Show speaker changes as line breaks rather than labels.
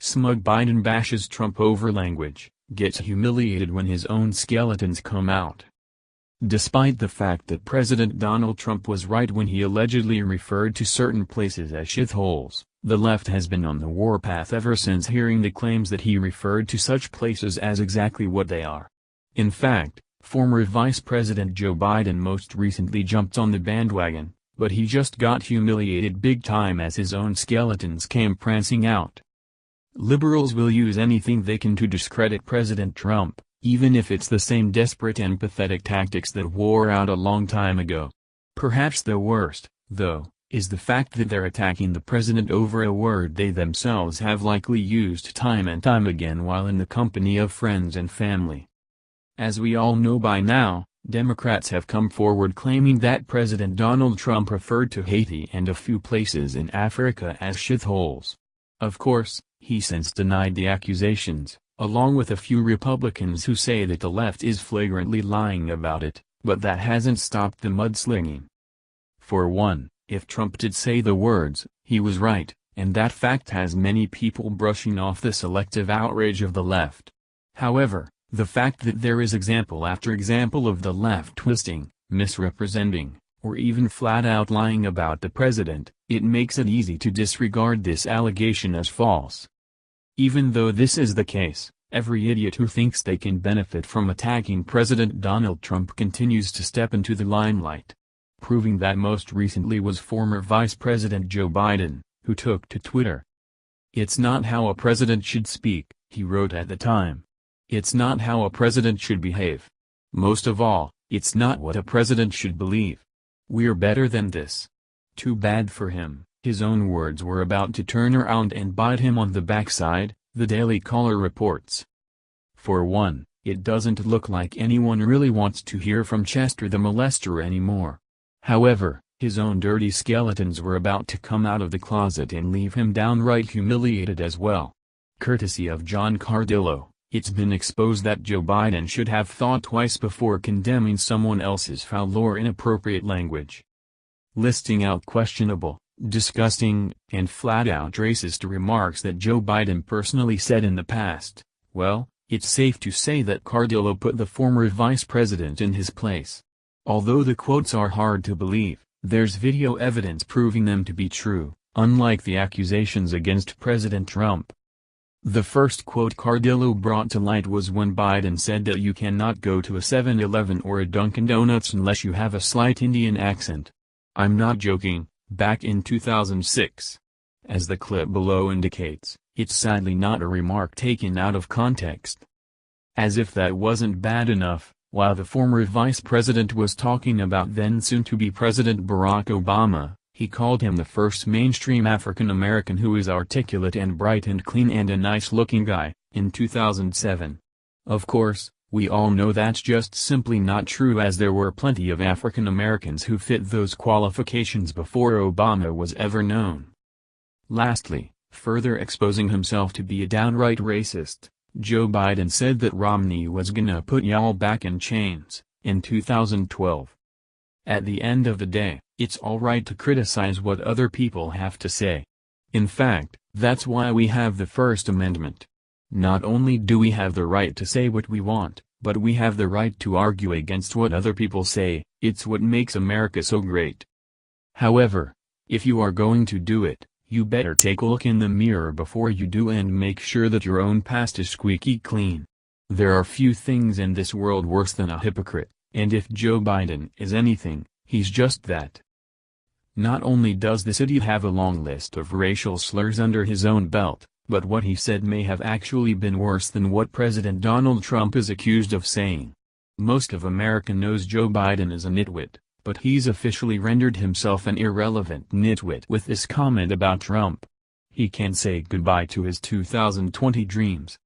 Smug Biden bashes Trump over language, gets humiliated when his own skeletons come out. Despite the fact that President Donald Trump was right when he allegedly referred to certain places as shitholes, the left has been on the warpath ever since hearing the claims that he referred to such places as exactly what they are. In fact, former Vice President Joe Biden most recently jumped on the bandwagon, but he just got humiliated big time as his own skeletons came prancing out. Liberals will use anything they can to discredit President Trump, even if it's the same desperate and pathetic tactics that wore out a long time ago. Perhaps the worst, though, is the fact that they're attacking the president over a word they themselves have likely used time and time again while in the company of friends and family. As we all know by now, Democrats have come forward claiming that President Donald Trump referred to Haiti and a few places in Africa as shitholes. Of course, he since denied the accusations, along with a few Republicans who say that the left is flagrantly lying about it, but that hasn't stopped the mudslinging. For one, if Trump did say the words, he was right, and that fact has many people brushing off the selective outrage of the left. However, the fact that there is example after example of the left twisting, misrepresenting, or even flat-out lying about the president, it makes it easy to disregard this allegation as false. Even though this is the case, every idiot who thinks they can benefit from attacking President Donald Trump continues to step into the limelight. Proving that most recently was former Vice President Joe Biden, who took to Twitter. "It's not how a president should speak," he wrote at the time. "It's not how a president should behave. Most of all, it's not what a president should believe. We're better than this." Too bad for him, his own words were about to turn around and bite him on the backside, the Daily Caller reports. For one, it doesn't look like anyone really wants to hear from Chester the molester anymore. However, his own dirty skeletons were about to come out of the closet and leave him downright humiliated as well. Courtesy of John Cardillo, it's been exposed that Joe Biden should have thought twice before condemning someone else's foul or inappropriate language. Listing out questionable, disgusting, and flat-out racist remarks that Joe Biden personally said in the past, well, it's safe to say that Cardillo put the former vice president in his place. Although the quotes are hard to believe, there's video evidence proving them to be true, unlike the accusations against President Trump. The first quote Cardillo brought to light was when Biden said that you cannot go to a 7-Eleven or a Dunkin' Donuts unless you have a slight Indian accent. I'm not joking, back in 2006. As the clip below indicates, it's sadly not a remark taken out of context. As if that wasn't bad enough, while the former vice president was talking about then soon-to-be President Barack Obama, he called him the first mainstream African American who is articulate and bright and clean and a nice-looking guy, in 2007. Of course, we all know that's just simply not true, as there were plenty of African Americans who fit those qualifications before Obama was ever known. Lastly, further exposing himself to be a downright racist, Joe Biden said that Romney was gonna put y'all back in chains, in 2012. At the end of the day, it's alright to criticize what other people have to say. In fact, that's why we have the First Amendment. Not only do we have the right to say what we want, but we have the right to argue against what other people say. It's what makes America so great. However, if you are going to do it, you better take a look in the mirror before you do and make sure that your own past is squeaky clean. There are few things in this world worse than a hypocrite, and if Joe Biden is anything, he's just that. Not only does the city have a long list of racial slurs under his own belt, but what he said may have actually been worse than what President Donald Trump is accused of saying. Most of America knows Joe Biden is a nitwit, but he's officially rendered himself an irrelevant nitwit with this comment about Trump. He can say goodbye to his 2020 dreams.